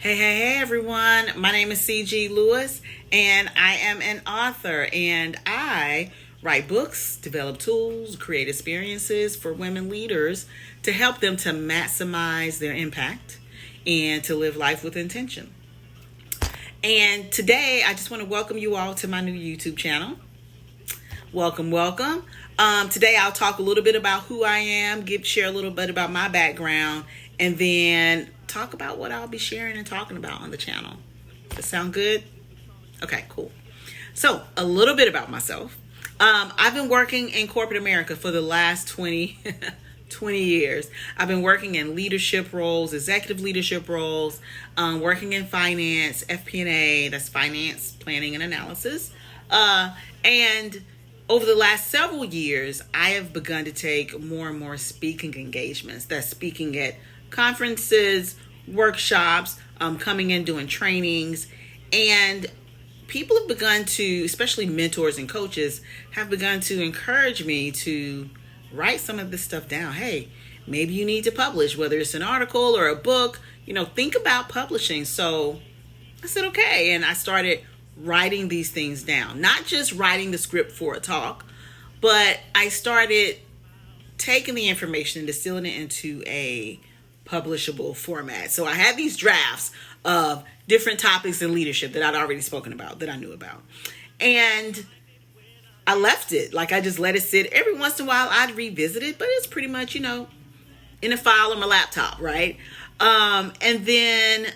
Hey, everyone. My name is CG Lewis, and I am an author, and I write books, develop tools, create experiences for women leaders to help them to maximize their impact and to live life with intention. And today, I just want to welcome you all to my new YouTube channel. Welcome, welcome. Today, I'll talk a little bit about who I am, share a little bit about my background, and then talk about what I'll be sharing and talking about on the channel. Does that sound good? Okay, cool. So, a little bit about myself. I've been working in corporate America for the last 20 years. I've been working in leadership roles, executive leadership roles, working in finance, FP&A, that's finance, planning, and analysis. And over the last several years, I have begun to take more and more speaking engagements. That's speaking at conferences, workshops, coming in doing trainings, and people have begun to, especially mentors and coaches, have begun to encourage me to write some of this stuff down. Hey, maybe you need to publish, whether it's an article or a book, think about publishing. So I said, okay. And I started writing these things down, not just writing the script for a talk, but I started taking the information and distilling it into a publishable format. So I had these drafts of different topics in leadership that I'd already spoken about, that I knew about. And I left it. Like, I just let it sit. Every once in a while I'd revisit it, but it's pretty much, in a file on my laptop, right? And then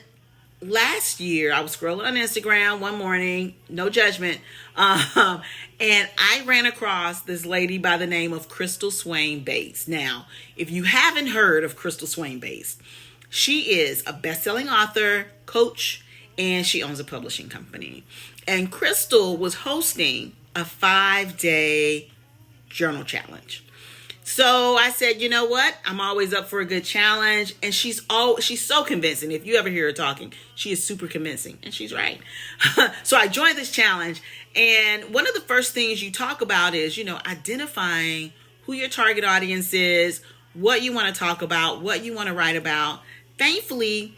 last year I was scrolling on Instagram one morning, no judgment, and I ran across this lady by the name of Crystal Swain Bates. Now, if you haven't heard of Crystal Swain Bates, she is a best-selling author, coach, and she owns a publishing company. And Crystal was hosting a 5-day journal challenge. So I said, you know what? I'm always up for a good challenge. And she's so convincing. If you ever hear her talking, she is super convincing. And she's right. So I joined this challenge. And one of the first things you talk about is, identifying who your target audience is, what you want to talk about, what you want to write about. Thankfully,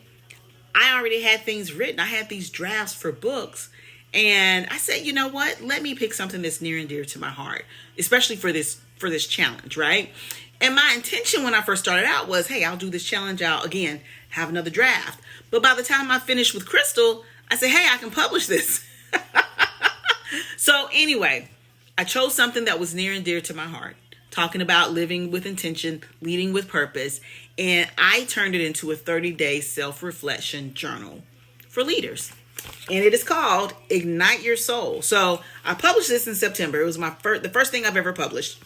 I already had things written. I had these drafts for books. And I said, you know what? Let me pick something that's near and dear to my heart, especially for this challenge, right? And my intention when I first started out was, hey, I'll do this challenge out again, have another draft. But by the time I finished with Crystal, I said, hey, I can publish this. So anyway, I chose something that was near and dear to my heart, talking about living with intention, leading with purpose. And I turned it into a 30-day self-reflection journal for leaders. And it is called Ignite Your Soul. So I published this in September. It was the first thing I've ever published.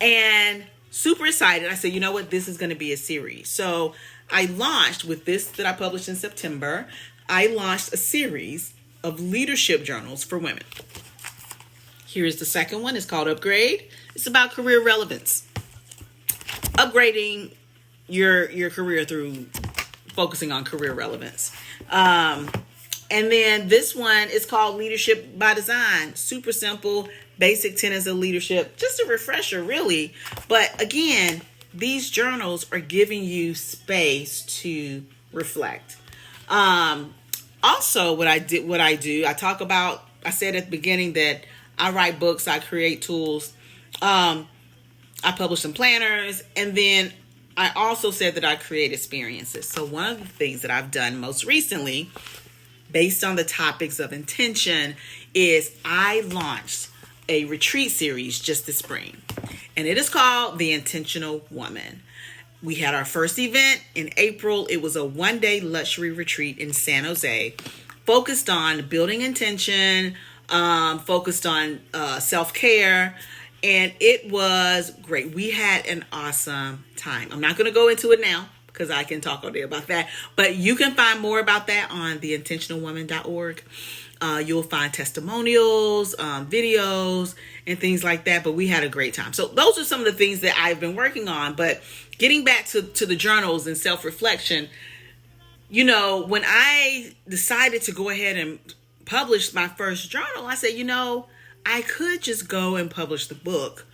And super excited. I said, you know what? This is going to be a series. So I launched with this that I published in September. I launched a series of leadership journals for women. Here's the second one. It's called Upgrade. It's about career relevance. Upgrading your career through focusing on career relevance. And then this one is called Leadership by Design. Super simple, basic tenets of leadership. Just a refresher, really. But again, these journals are giving you space to reflect. Also, what I do, I said at the beginning that I write books, I create tools, I publish some planners, and then I also said that I create experiences. So one of the things that I've done most recently, based on the topics of intention, is I launched a retreat series just this spring. And it is called The Intentional Woman. We had our first event in April. It was a 1-day luxury retreat in San Jose, focused on building intention, focused on self-care. And it was great. We had an awesome time. I'm not going to go into it now because I can talk all day about that. But you can find more about that on theintentionalwoman.org. You'll find testimonials, videos, and things like that. But we had a great time. So those are some of the things that I've been working on. But getting back to the journals and self-reflection, when I decided to go ahead and publish my first journal, I said, I could just go and publish the book.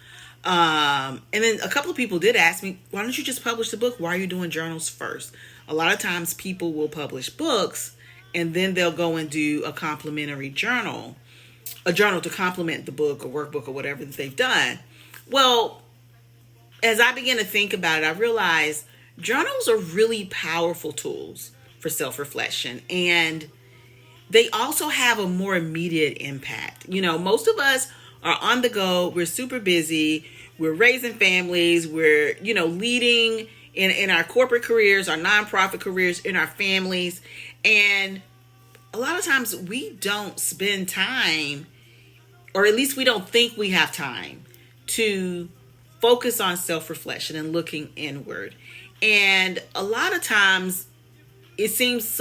And then a couple of people did ask me, why don't you just publish the book? Why are you doing journals first? a lot of times people will publish books and then they'll go and do a complimentary journal, a journal to complement the book or workbook or whatever that they've done. Well, as I began to think about it, I realized journals are really powerful tools for self-reflection, and they also have a more immediate impact. Most of us are on the go. We're super busy. We're raising families. We're, leading in our corporate careers, our nonprofit careers, in our families. And a lot of times we don't spend time, or at least we don't think we have time to focus on self-reflection and looking inward. And a lot of times it seems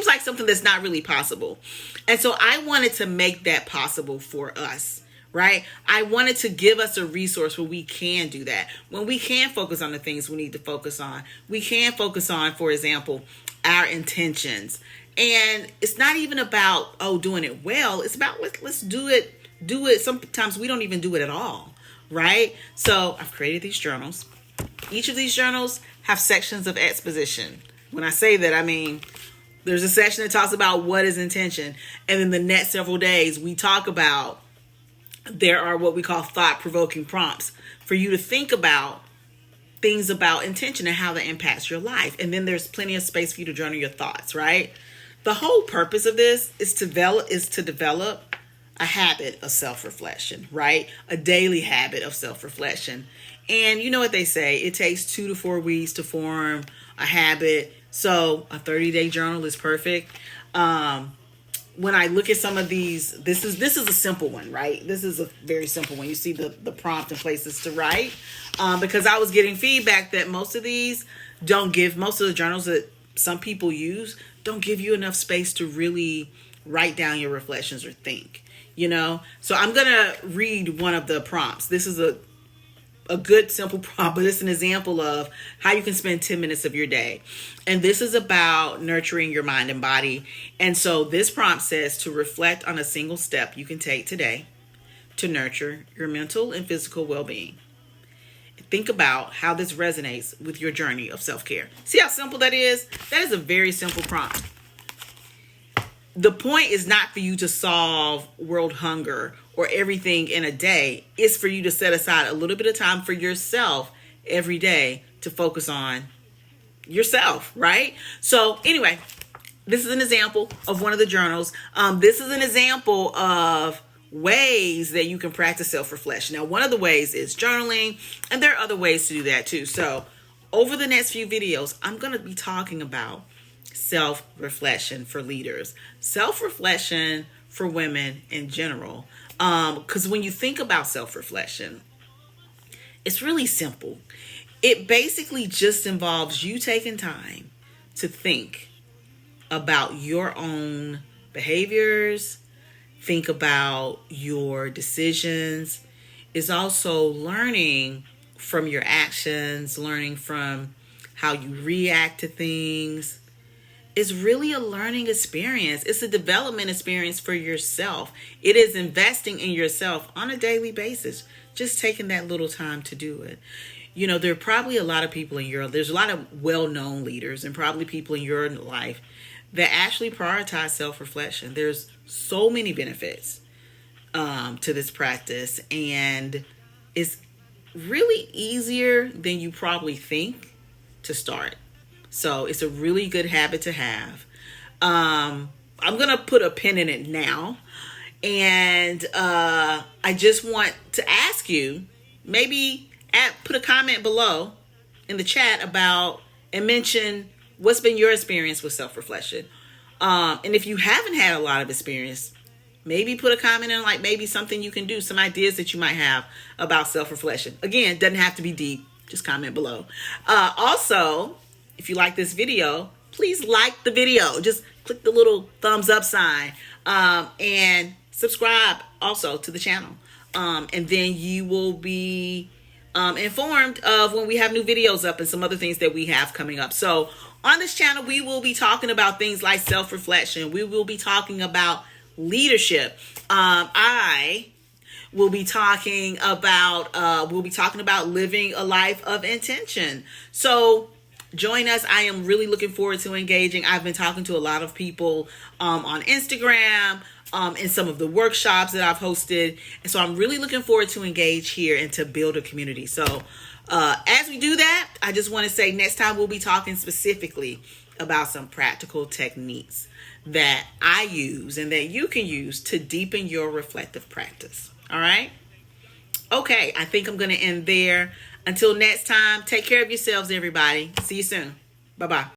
like something that's not really possible. And so I wanted to make that possible for us, right? I wanted to give us a resource where we can do that. When we can focus on the things we need to focus on. We can focus on, for example, our intentions. And it's not even about, doing it well. It's about let's do it. Sometimes we don't even do it at all, right? So I've created these journals. Each of these journals have sections of exposition. When I say that, I mean, there's a section that talks about what is intention. And in the next several days, we talk about, there are what we call thought-provoking prompts for you to think about things about intention and how that impacts your life. And then there's plenty of space for you to journal your thoughts, right? The whole purpose of this is to develop a habit of self-reflection, right? A daily habit of self-reflection. And you know what they say, it takes 2 to 4 weeks to form a habit. So a 30-day journal is perfect. When I look at some of these, this is a simple one, right? This is a very simple one. You see the prompt and places to write. Because I was getting feedback that most of the journals that some people use don't give you enough space to really write down your reflections or think, So I'm going to read one of the prompts. This is a good, simple prompt, but it's an example of how you can spend 10 minutes of your day. And this is about nurturing your mind and body. And so this prompt says to reflect on a single step you can take today to nurture your mental and physical well-being. Think about how this resonates with your journey of self-care. See how simple that is? That is a very simple prompt. The point is not for you to solve world hunger or everything in a day. It's for you to set aside a little bit of time for yourself every day to focus on yourself, right? So anyway, this is an example of one of the journals. This is an example of ways that you can practice self-reflection. Now, one of the ways is journaling, and there are other ways to do that too. So over the next few videos, I'm going to be talking about self-reflection for leaders, self-reflection for women in general. Because when you think about self-reflection, it's really simple. It basically just involves you taking time to think about your own behaviors, think about your decisions. It's also learning from your actions, learning from how you react to things. It's really a learning experience. It's a development experience for yourself. It is investing in yourself on a daily basis, just taking that little time to do it. There are probably a lot of people there's a lot of well-known leaders and probably people in your life that actually prioritize self-reflection. There's so many benefits to this practice, and it's really easier than you probably think to start. So it's a really good habit to have. I'm going to put a pin in it now. And I just want to ask you, maybe put a comment below in the chat and mention what's been your experience with self-reflection. And if you haven't had a lot of experience, maybe put a comment in, like maybe something you can do, some ideas that you might have about self-reflection. Again, doesn't have to be deep. Just comment below. Also, if you like this video, please like the video. Just click the little thumbs up sign and subscribe also to the channel. And then you will be informed of when we have new videos up and some other things that we have coming up. So on this channel, we will be talking about things like self-reflection. We will be talking about leadership. I will be talking about living a life of intention. So join us. I am really looking forward to engaging. I've been talking to a lot of people on Instagram, in some of the workshops that I've hosted. And so I'm really looking forward to engage here and to build a community. So as we do that, I just want to say next time we'll be talking specifically about some practical techniques that I use and that you can use to deepen your reflective practice. All right? Okay, I think I'm going to end there. Until next time, take care of yourselves, everybody. See you soon. Bye-bye.